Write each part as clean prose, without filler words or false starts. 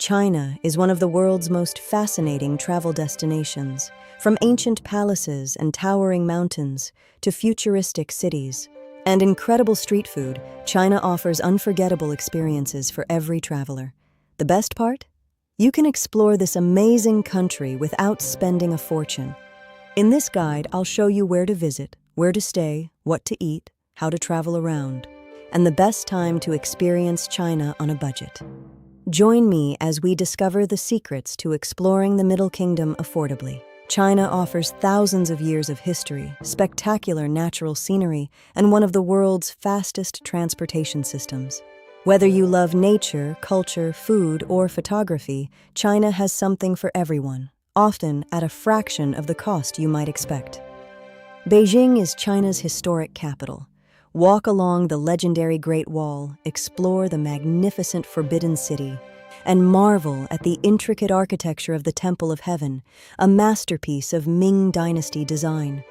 China is one of the world's most fascinating travel destinations, from ancient palaces and towering mountains to futuristic cities. And incredible street food, China offers unforgettable experiences for every traveler. The best part? You can explore this amazing country without spending a fortune. In this guide, I'll show you where to visit, where to stay, what to eat, how to travel around, and the best time to experience China on a budget. Join me as we discover the secrets to exploring the Middle Kingdom affordably. China offers thousands of years of history, spectacular natural scenery, and one of the world's fastest transportation systems. Whether you love nature, culture, food, or photography, China has something for everyone, often at a fraction of the cost you might expect. Beijing is China's historic capital. Walk along the legendary Great Wall, explore the magnificent Forbidden City, and marvel at the intricate architecture of the Temple of Heaven, a masterpiece of Ming Dynasty design.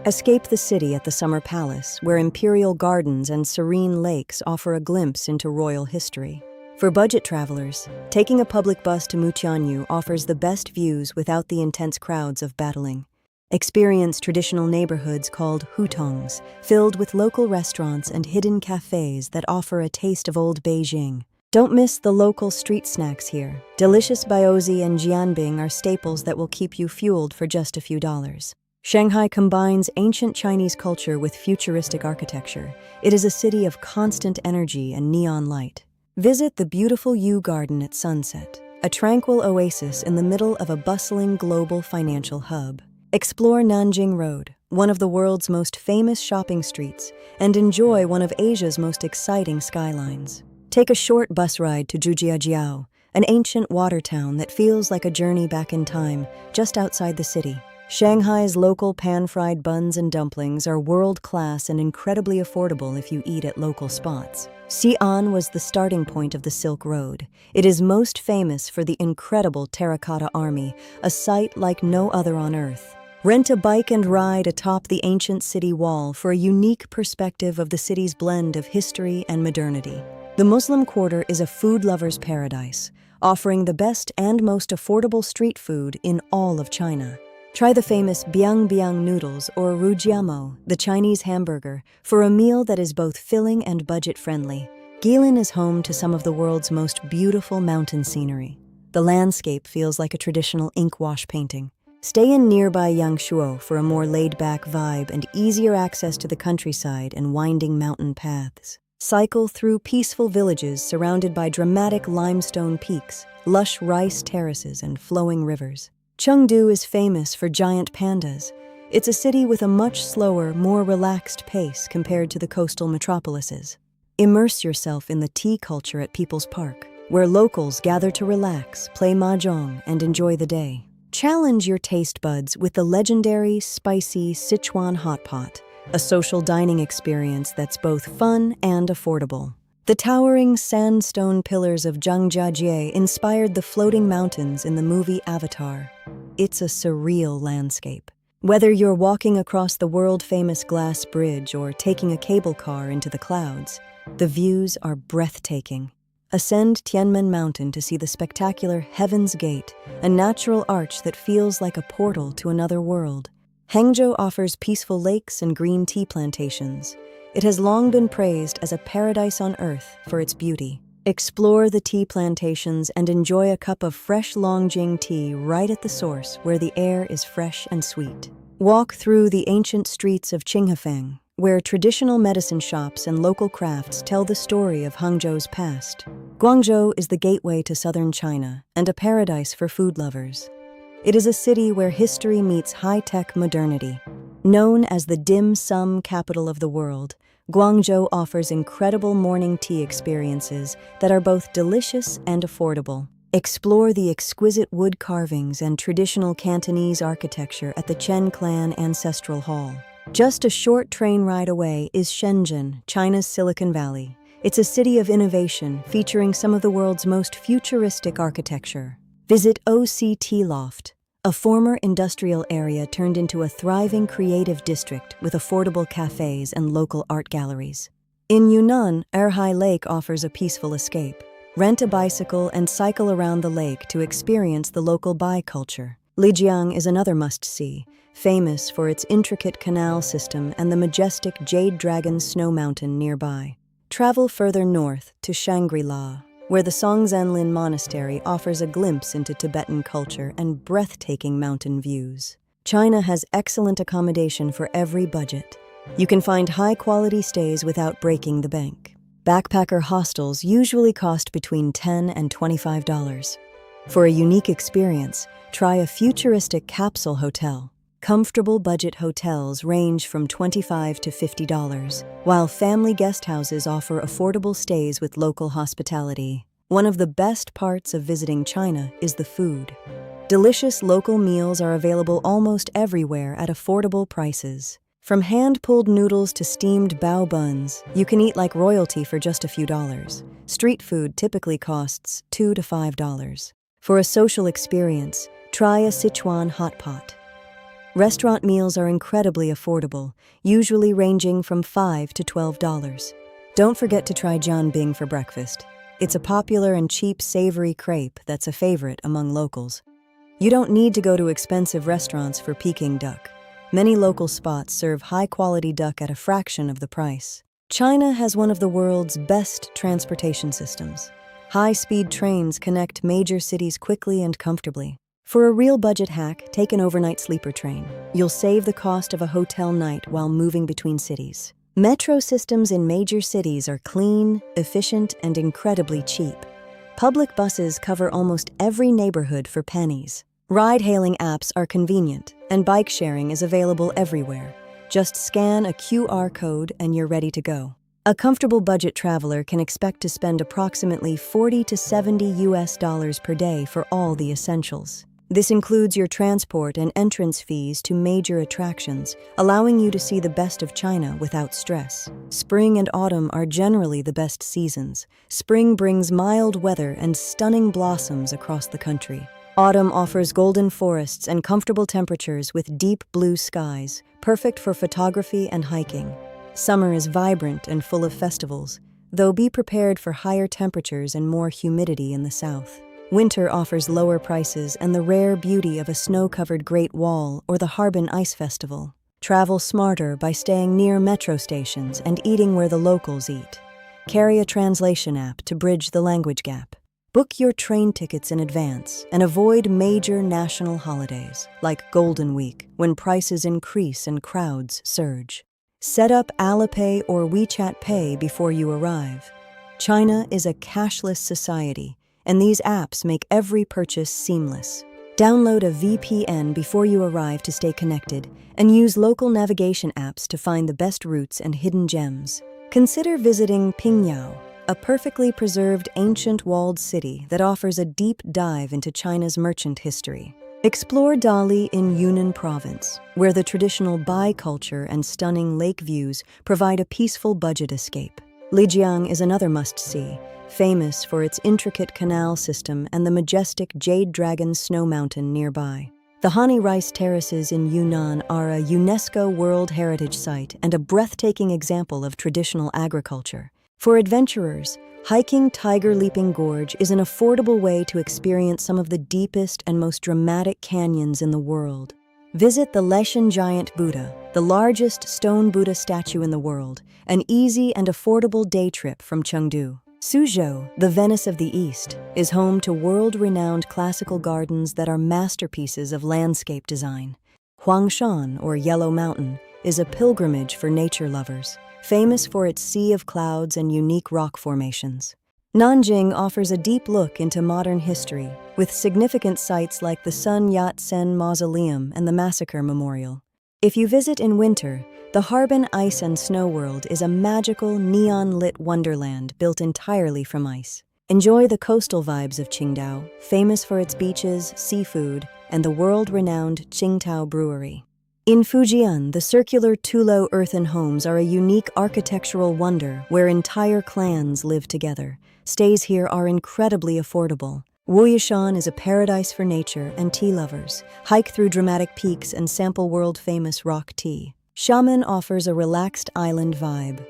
Escape the city at the Summer Palace, where imperial gardens and serene lakes offer a glimpse into royal history. For budget travelers, taking a public bus to Mutianyu offers the best views without the intense crowds of battling. Experience traditional neighborhoods called hutongs, filled with local restaurants and hidden cafes that offer a taste of old Beijing. Don't miss the local street snacks here. Delicious baozi and jianbing are staples that will keep you fueled for just a few dollars. Shanghai combines ancient Chinese culture with futuristic architecture. It is a city of constant energy and neon light. Visit the beautiful Yew Garden at sunset, a tranquil oasis in the middle of a bustling global financial hub. Explore Nanjing Road, one of the world's most famous shopping streets, and enjoy one of Asia's most exciting skylines. Take a short bus ride to Zhujiajiao, an ancient water town that feels like a journey back in time, just outside the city. Shanghai's local pan-fried buns and dumplings are world-class and incredibly affordable if you eat at local spots. Xi'an was the starting point of the Silk Road. It is most famous for the incredible Terracotta Army, a sight like no other on Earth. Rent a bike and ride atop the ancient city wall for a unique perspective of the city's blend of history and modernity. The Muslim Quarter is a food lover's paradise, offering the best and most affordable street food in all of China. Try the famous biang biang noodles or rujiamo, the Chinese hamburger, for a meal that is both filling and budget-friendly. Guilin is home to some of the world's most beautiful mountain scenery. The landscape feels like a traditional ink wash painting. Stay in nearby Yangshuo for a more laid-back vibe and easier access to the countryside and winding mountain paths. Cycle through peaceful villages surrounded by dramatic limestone peaks, lush rice terraces, and flowing rivers. Chengdu is famous for giant pandas. It's a city with a much slower, more relaxed pace compared to the coastal metropolises. Immerse yourself in the tea culture at People's Park, where locals gather to relax, play mahjong, and enjoy the day. Challenge your taste buds with the legendary, spicy Sichuan hot pot, a social dining experience that's both fun and affordable. The towering sandstone pillars of Zhangjiajie inspired the floating mountains in the movie Avatar. It's a surreal landscape. Whether you're walking across the world-famous glass bridge or taking a cable car into the clouds, the views are breathtaking. Ascend Tianmen Mountain to see the spectacular Heaven's Gate, a natural arch that feels like a portal to another world. Hangzhou offers peaceful lakes and green tea plantations. It has long been praised as a paradise on earth for its beauty. Explore the tea plantations and enjoy a cup of fresh Longjing tea right at the source where the air is fresh and sweet. Walk through the ancient streets of Qinghefeng, where traditional medicine shops and local crafts tell the story of Hangzhou's past. Guangzhou is the gateway to southern China and a paradise for food lovers. It is a city where history meets high-tech modernity. Known as the dim sum capital of the world, Guangzhou offers incredible morning tea experiences that are both delicious and affordable. Explore the exquisite wood carvings and traditional Cantonese architecture at the Chen Clan Ancestral Hall. Just a short train ride away is Shenzhen, China's Silicon Valley. It's a city of innovation featuring some of the world's most futuristic architecture. Visit OCT Loft, a former industrial area turned into a thriving creative district with affordable cafes and local art galleries. In Yunnan, Erhai Lake offers a peaceful escape. Rent a bicycle and cycle around the lake to experience the local Bai culture. Lijiang is another must-see, famous for its intricate canal system and the majestic Jade Dragon Snow Mountain nearby. Travel further north to Shangri-La, where the Songzhenlin Monastery offers a glimpse into Tibetan culture and breathtaking mountain views. China has excellent accommodation for every budget. You can find high-quality stays without breaking the bank. Backpacker hostels usually cost between $10 and $25. For a unique experience, try a futuristic capsule hotel. Comfortable budget hotels range from $25 to $50, while family guest houses offer affordable stays with local hospitality. One of the best parts of visiting China is the food. Delicious local meals are available almost everywhere at affordable prices. From hand-pulled noodles to steamed bao buns, you can eat like royalty for just a few dollars. Street food typically costs $2 to $5. For a social experience, try a Sichuan hot pot. Restaurant meals are incredibly affordable, usually ranging from $5 to $12. Don't forget to try jianbing for breakfast. It's a popular and cheap savory crepe that's a favorite among locals. You don't need to go to expensive restaurants for Peking duck. Many local spots serve high-quality duck at a fraction of the price. China has one of the world's best transportation systems. High-speed trains connect major cities quickly and comfortably. For a real budget hack, take an overnight sleeper train. You'll save the cost of a hotel night while moving between cities. Metro systems in major cities are clean, efficient, and incredibly cheap. Public buses cover almost every neighborhood for pennies. Ride-hailing apps are convenient, and bike sharing is available everywhere. Just scan a QR code and you're ready to go. A comfortable budget traveler can expect to spend approximately $40 to $70 per day for all the essentials. This includes your transport and entrance fees to major attractions, allowing you to see the best of China without stress. Spring and autumn are generally the best seasons. Spring brings mild weather and stunning blossoms across the country. Autumn offers golden forests and comfortable temperatures with deep blue skies, perfect for photography and hiking. Summer is vibrant and full of festivals, though be prepared for higher temperatures and more humidity in the south. Winter offers lower prices and the rare beauty of a snow-covered Great Wall or the Harbin Ice Festival. Travel smarter by staying near metro stations and eating where the locals eat. Carry a translation app to bridge the language gap. Book your train tickets in advance and avoid major national holidays like Golden Week when prices increase and crowds surge. Set up Alipay or WeChat Pay before you arrive. China is a cashless society, and these apps make every purchase seamless. Download a VPN before you arrive to stay connected, and use local navigation apps to find the best routes and hidden gems. Consider visiting Pingyao, a perfectly preserved ancient walled city that offers a deep dive into China's merchant history. Explore Dali in Yunnan province, where the traditional Bai culture and stunning lake views provide a peaceful budget escape. Lijiang is another must-see, famous for its intricate canal system and the majestic Jade Dragon Snow Mountain nearby. The Hani rice terraces in Yunnan are a UNESCO World Heritage Site and a breathtaking example of traditional agriculture. For adventurers, hiking Tiger Leaping Gorge is an affordable way to experience some of the deepest and most dramatic canyons in the world. Visit the Leshan Giant Buddha, the largest stone Buddha statue in the world, an easy and affordable day trip from Chengdu. Suzhou, the Venice of the East, is home to world-renowned classical gardens that are masterpieces of landscape design. Huangshan, or Yellow Mountain, is a pilgrimage for nature lovers, famous for its sea of clouds and unique rock formations. Nanjing offers a deep look into modern history, with significant sites like the Sun Yat-sen Mausoleum and the Massacre Memorial. If you visit in winter, the Harbin Ice and Snow World is a magical, neon-lit wonderland built entirely from ice. Enjoy the coastal vibes of Qingdao, famous for its beaches, seafood, and the world-renowned Qingtao Brewery. In Fujian, the circular Tulo earthen homes are a unique architectural wonder where entire clans live together. Stays here are incredibly affordable. Wuyishan is a paradise for nature and tea lovers. Hike through dramatic peaks and sample world-famous rock tea. Xiamen offers a relaxed island vibe.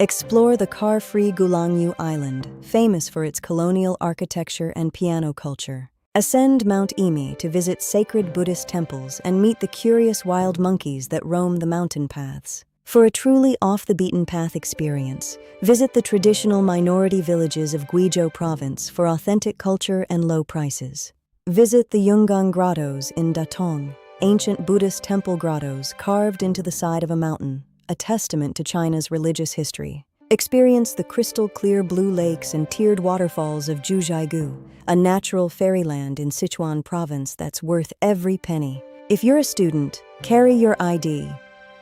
Explore the car-free Gulangyu Island, famous for its colonial architecture and piano culture. Ascend Mount Imi to visit sacred Buddhist temples and meet the curious wild monkeys that roam the mountain paths. For a truly off-the-beaten-path experience, visit the traditional minority villages of Guizhou Province for authentic culture and low prices. Visit the Yungang Grottos in Datong, ancient Buddhist temple grottos carved into the side of a mountain, a testament to China's religious history. Experience the crystal-clear blue lakes and tiered waterfalls of Zhujiagu, a natural fairyland in Sichuan Province that's worth every penny. If you're a student, carry your ID.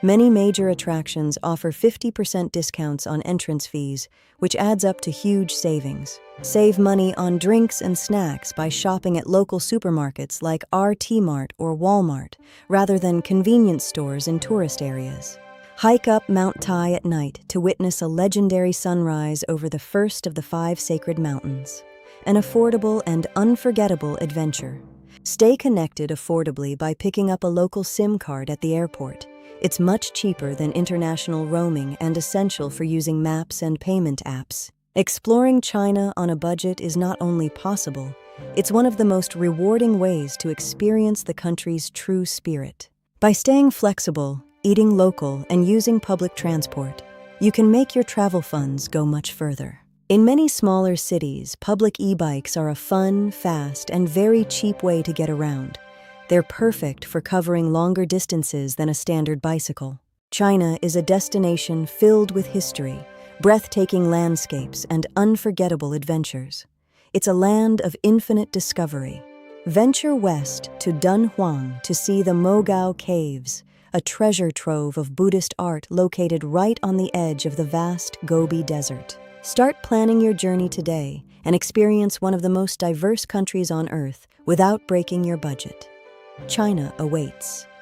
Many major attractions offer 50% discounts on entrance fees, which adds up to huge savings. Save money on drinks and snacks by shopping at local supermarkets like RT Mart or Walmart, rather than convenience stores in tourist areas. Hike up Mount Tai at night to witness a legendary sunrise over the first of the 5 sacred mountains. An affordable and unforgettable adventure. Stay connected affordably by picking up a local SIM card at the airport. It's much cheaper than international roaming and essential for using maps and payment apps. Exploring China on a budget is not only possible, it's one of the most rewarding ways to experience the country's true spirit. By staying flexible, eating local, and using public transport, you can make your travel funds go much further. In many smaller cities, public e-bikes are a fun, fast, and very cheap way to get around. They're perfect for covering longer distances than a standard bicycle. China is a destination filled with history, breathtaking landscapes, and unforgettable adventures. It's a land of infinite discovery. Venture west to Dunhuang to see the Mogao Caves, a treasure trove of Buddhist art located right on the edge of the vast Gobi Desert. Start planning your journey today and experience one of the most diverse countries on Earth without breaking your budget. China awaits.